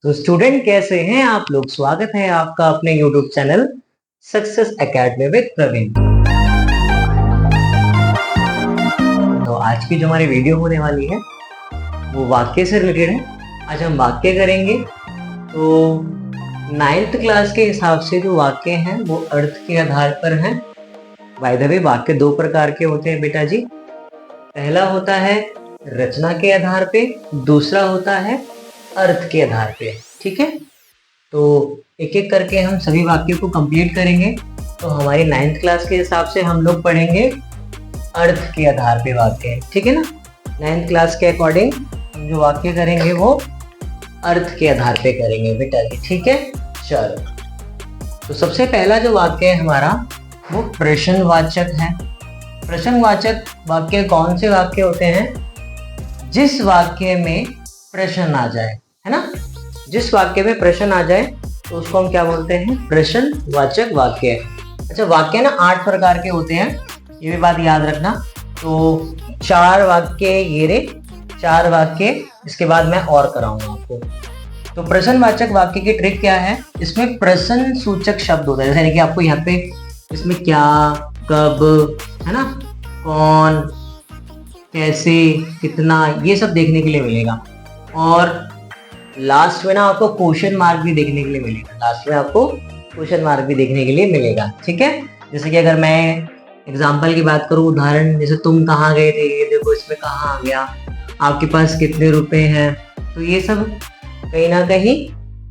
तो स्टूडेंट कैसे हैं आप लोग। स्वागत है आपका अपने YouTube channel success academy with Praveen. तो आज की जो हमारी वीडियो होने वाली है वो वाक्य से रिलेटेड है। आज हम वाक्य करेंगे। तो 9th क्लास के हिसाब से जो वाक्य हैं वो अर्थ के आधार पर हैं। बाय द वे वाक्य दो प्रकार के होते हैं बेटा जी। पहला होता है रचना के आधार पे, दूसरा होता है अर्थ के आधार पे। ठीक है, तो एक एक करके हम सभी वाक्यों को कंप्लीट करेंगे। तो हमारी 9th क्लास के हिसाब से हम लोग पढ़ेंगे अर्थ के आधार पे वाक्य। ठीक है ना, 9th क्लास के अकॉर्डिंग हम जो वाक्य करेंगे वो अर्थ के आधार पे करेंगे बेटा जी। ठीक है, चलो। तो सबसे पहला जो वाक्य है हमारा वो प्रश्नवाचक है। प्रश्नवाचक वाक्य कौन से वाक्य होते हैं? जिस वाक्य में प्रश्न आ जाए, है ना, जिस वाक्य में प्रश्न आ जाए तो उसको हम क्या बोलते हैं? प्रश्नवाचक वाक्य। अच्छा, वाक्य ना 8 प्रकार के होते हैं, ये भी बात याद रखना। तो 4 वाक्य ये रे, 4 वाक्य इसके बाद मैं और कराऊंगा आपको। तो प्रश्नवाचक वाक्य की ट्रिक क्या है? इसमें प्रश्न सूचक शब्द होता है, जैसे कि आपको यहाँ पे इसमें क्या, कब, है ना, कौन, कैसे, कितना, ये सब देखने के लिए मिलेगा। और लास्ट में ना आपको क्वेश्चन मार्क भी देखने के लिए मिलेगा। लास्ट में आपको क्वेश्चन मार्क भी देखने के लिए मिलेगा। ठीक है, जैसे कि अगर मैं एग्जाम्पल की बात करूं, उदाहरण जैसे तुम कहाँ गए थे, ये देखो इसमें कहाँ आ गया, आपके पास कितने रुपए हैं। तो ये सब कहीं ना कहीं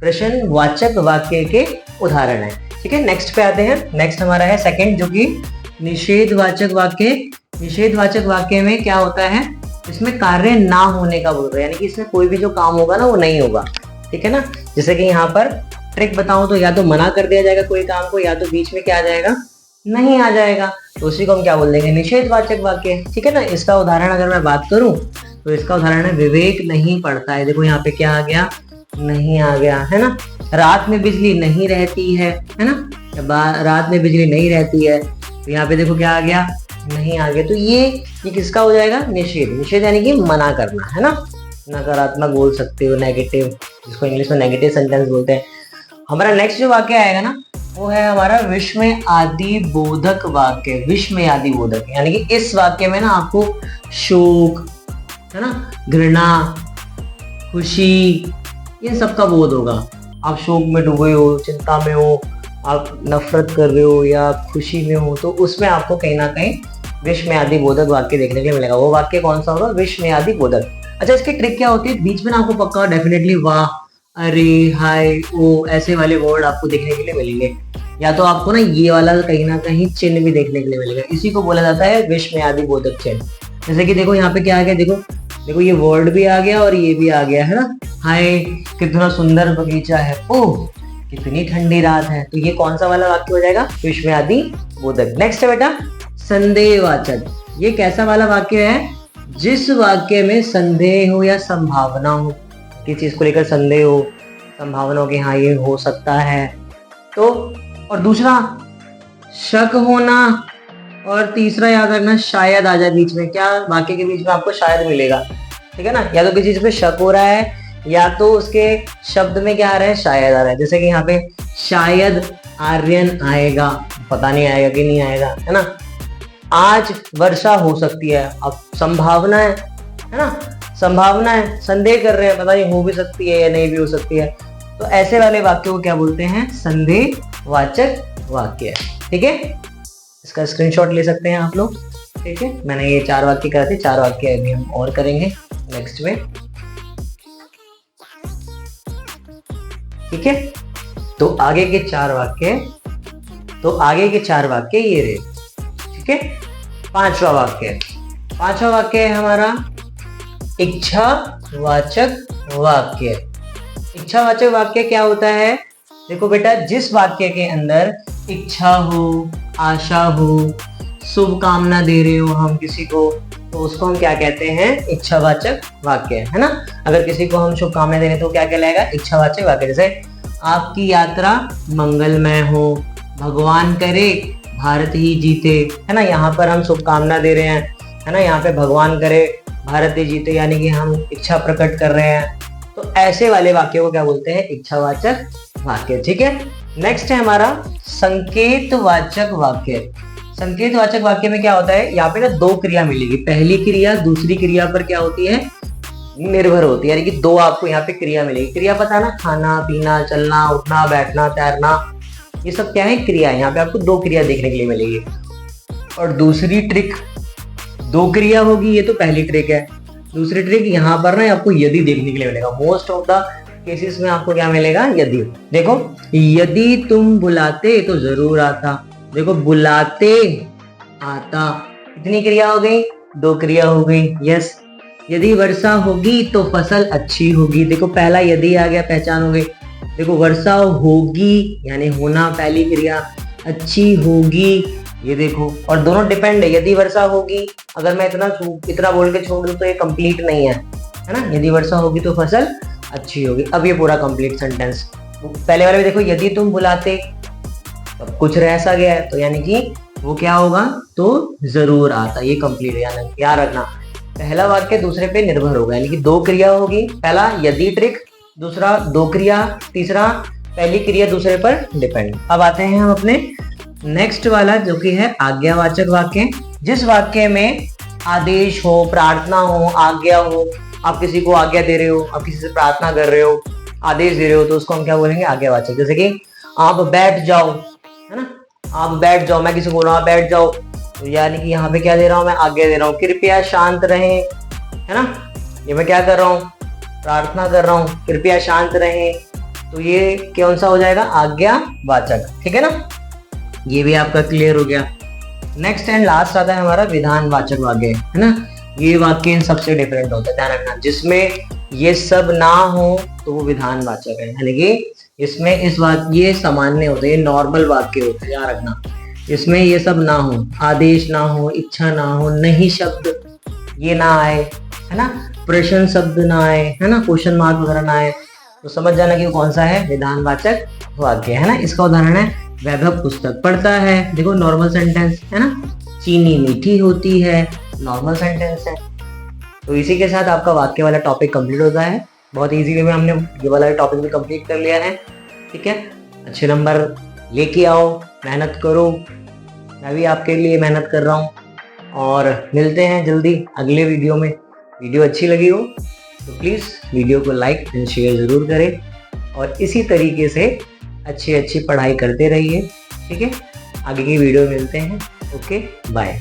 प्रश्नवाचक वाक्य के उदाहरण है। ठीक है, नेक्स्ट पे आते हैं। नेक्स्ट हमारा है सेकंड, जो कि निषेधवाचक वाक्य। निषेधवाचक वाक्य में क्या होता है? इसमें कार्य ना होने का बोल रहे हैं, यानी कि इसमें कोई भी जो काम होगा ना वो नहीं होगा। ठीक है ना, जैसे कि यहाँ पर ट्रिक बताऊं तो या तो मना कर दिया जाएगा कोई काम को, या तो बीच में क्या आ जाएगा? नहीं आ जाएगा। तो उसी को हम क्या बोल देंगे? निषेधवाचक वाक्य। ठीक है ना, इसका उदाहरण अगर मैं बात करूं तो इसका उदाहरण है विवेक नहीं पड़ता है। देखो यहाँ पे क्या आ गया? नहीं आ गया, है ना। रात में बिजली नहीं रहती है ना, रात में बिजली नहीं रहती है। तो यहाँ पे देखो क्या आ गया? नहीं आ गया। तो ये किसका हो जाएगा? निषेध। निषेध यानी कि मना करना, है ना। नकारात्मक बोल सकते हो, नेगेटिव, जिसको इंग्लिश में नेगेटिव सेंटेंस बोलते हैं। हमारा नेक्स्ट जो वाक्य आएगा ना वो है हमारा विस्मय आदि बोधक वाक्य। विस्मय आदि बोधक यानी कि इस वाक्य में ना आपको शोक, है ना, घृणा, खुशी, इन सब का बोध होगा। आप शोक में डूबे हो, चिंता में हो, आप नफरत कर रहे हो या खुशी में हो, तो उसमें आपको कहीं ना कहीं विस्मय आदि बोधक वाक्य देखने के लिए मिलेगा। वो वाक्य कौन सा होगा? विस्मय आदि बोधक। अच्छा, इसकी ट्रिक क्या होती है? बीच में ना आपको पक्का डेफिनेटली वाह, अरे, हाय, ओ, ऐसे वाले वर्ड आपको देखने के लिए मिलेंगे, या तो आपको ना ये वाला कहीं ना कहीं चिन्ह भी देखने के लिए मिलेगा। इसी को बोला जाता है विस्मय आदि बोधक चिन्ह। जैसे कि देखो यहाँ पे क्या आ गया, देखो ये वर्ड भी आ गया और ये भी आ गया, है ना। हाय, कितना सुंदर बगीचा है, ओह कितनी ठंडी रात है। तो ये कौन सा वाला वाक्य हो जाएगा? विस्मय आदि बोधक। नेक्स्ट है बेटा संदेहवाचक। ये कैसा वाला वाक्य है? जिस वाक्य में संदेह हो या संभावना हो, किसी चीज को लेकर संदेह हो, संभावना हो कि हाँ ये हो सकता है। तो और दूसरा शक होना, और तीसरा याद रखना शायद आ जाए बीच में। क्या वाक्य के बीच में आपको शायद मिलेगा? ठीक है ना, या तो किसी चीज पे शक हो रहा है या तो उसके शब्द में क्या आ रहा है? शायद आ रहा है। जैसे कि यहाँ पे शायद आर्यन आएगा, पता नहीं आएगा कि नहीं आएगा, है ना। आज वर्षा हो सकती है, अब संभावना है ना, संभावना है, संदेह कर रहे हैं, पता नहीं हो भी सकती है या नहीं भी हो सकती है। तो ऐसे वाले वाक्य को क्या बोलते हैं? संदेहवाचक वाक्य। ठीक है, इसका स्क्रीनशॉट ले सकते हैं आप लोग। ठीक है, मैंने ये 4 वाक्य करे थे, 4 वाक्य अभी हम और करेंगे नेक्स्ट में। ठीक है, तो आगे के 4 वाक्य ये रहे। ठीक है, 5वां वाक्य है हमारा इच्छावाचक वाक्य। इच्छावाचक वाक्य क्या होता है? देखो बेटा, जिस वाक्य के अंदर इच्छा हो, आशा हो, शुभ कामना दे रहे हो हम किसी को, तो उसको हम क्या कहते हैं? इच्छावाचक वाक्य, है ना। अगर किसी को हम शुभ कामना दे रहे हैं तो क्या कहलाएगा? इच्छावाचक वाक्य। जैसे आपकी यात्रा मंगलमय हो, भगवान करे भारत ही जीते, है ना। यहाँ पर हम शुभकामना दे रहे हैं, है ना। यहाँ पे भगवान करे भारत ही जीते, यानी कि हम इच्छा प्रकट कर रहे हैं, तो ऐसे वाले वाक्य को क्या बोलते हैं? इच्छावाचक वाक्य। ठीक है, नेक्स्ट है हमारा संकेतवाचक वाक्य। संकेतवाचक वाक्य में क्या होता है? यहाँ पे ना दो क्रिया मिलेगी, पहली क्रिया दूसरी क्रिया पर क्या होती है? निर्भर होती है, यानी कि दो आपको यहाँ पे क्रिया मिलेगी। क्रिया पता ना, खाना पीना, चलना उठना, बैठना, तैरना, ये सब क्या है? क्रिया। यहाँ पे आपको दो क्रिया देखने के लिए मिलेगी। और दूसरी ट्रिक, दो क्रिया होगी, ये तो पहली ट्रिक है। दूसरी ट्रिक यहाँ पर ना आपको यदि देखने के लिए मिलेगा। मोस्ट ऑफ द केसेस में आपको क्या मिलेगा? यदि। देखो, यदि तुम बुलाते तो जरूर आता। देखो, बुलाते, आता, कितनी क्रिया हो गई? दो क्रिया हो गई। यस, यदि वर्षा होगी तो फसल अच्छी होगी। देखो, पहला यदि आ गया, पहचान हो गई। देखो, वर्षा होगी यानी होना, पहली क्रिया। अच्छी होगी, ये देखो, और दोनों डिपेंड है। यदि वर्षा होगी, अगर मैं इतना बोल के छोड़ दूं तो ये कंप्लीट नहीं है ना। यदि वर्षा होगी तो फसल अच्छी होगी। अब ये पूरा कंप्लीट सेंटेंस। पहले वाले में देखो, यदि तुम बुलाते, तो कुछ रह सा गया है, तो यानी कि वो क्या होगा? तो जरूर आता। ये कंप्लीट है, यानी याद रखना, पहला वाक्य दूसरे पे निर्भर होगा, यानी कि दो क्रिया होगी। पहला यदि ट्रिक, दूसरा दो क्रिया, तीसरा पहली क्रिया दूसरे पर डिपेंड। अब आते हैं हम अपने नेक्स्ट वाला, जो कि है आज्ञावाचक वाक्य। जिस वाक्य में आदेश हो, प्रार्थना हो, आज्ञा हो, आप किसी को आज्ञा दे रहे हो, आप किसी से प्रार्थना कर रहे हो, आदेश दे रहे हो, तो उसको हम क्या बोलेंगे? आज्ञावाचक। जैसे कि आप बैठ जाओ, है ना, आप बैठ जाओ, मैं किसी को बोल रहा हूँ बैठ जाओ, तो यानी कि यहाँ पे क्या दे रहा हूँ? मैं आज्ञा दे रहा हूँ। कृपया शांत रहें, है ना, ये मैं क्या कर रहा हूँ? प्रार्थना कर रहा हूँ, कृपया शांत रहें, तो ये कौन सा हो जाएगा? आज्ञावाचक। ठीक है ना, ये भी आपका क्लियर हो गया। नेक्स्ट एंड लास्ट आता है हमारा विधानवाचक वाक्य, है ना। ये वाक्य इन सबसे डिफरेंट होता है, ध्यान रखना। जिसमें ये सब ना हो तो वो विधानवाचक है, यानी कि इसमें ये सामान्य होते हैं, नॉर्मल वाक्य होते हैं, याद रखना। इसमें ये सब ना हो, आदेश ना हो, इच्छा ना हो, नहीं शब्द ये ना आए, है ना, प्रश्न शब्द ना आए, है ना, क्वेश्चन मार्क वगैरह ना आए, तो समझ जाना कि वो कौन सा है? विधानवाचक वाक्य, है ना। इसका उदाहरण है वैभव पुस्तक पढ़ता है। देखो, नॉर्मल सेंटेंस है ना। चीनी मीठी होती है, नॉर्मल सेंटेंस है। तो इसी के साथ आपका वाक्य वाला टॉपिक कंप्लीट होता है। बहुत इजी वे में हमने ये वाला टॉपिक भी कंप्लीट कर लिया है। ठीक है, अच्छे नंबर लेके आओ, मेहनत करो, मैं भी आपके लिए मेहनत कर रहा हूँ, और मिलते हैं जल्दी अगले वीडियो में। वीडियो अच्छी लगी हो तो प्लीज़ वीडियो को लाइक एंड शेयर ज़रूर करें, और इसी तरीके से अच्छी पढ़ाई करते रहिए। ठीक है, आगे की वीडियो मिलते हैं। Okay, bye.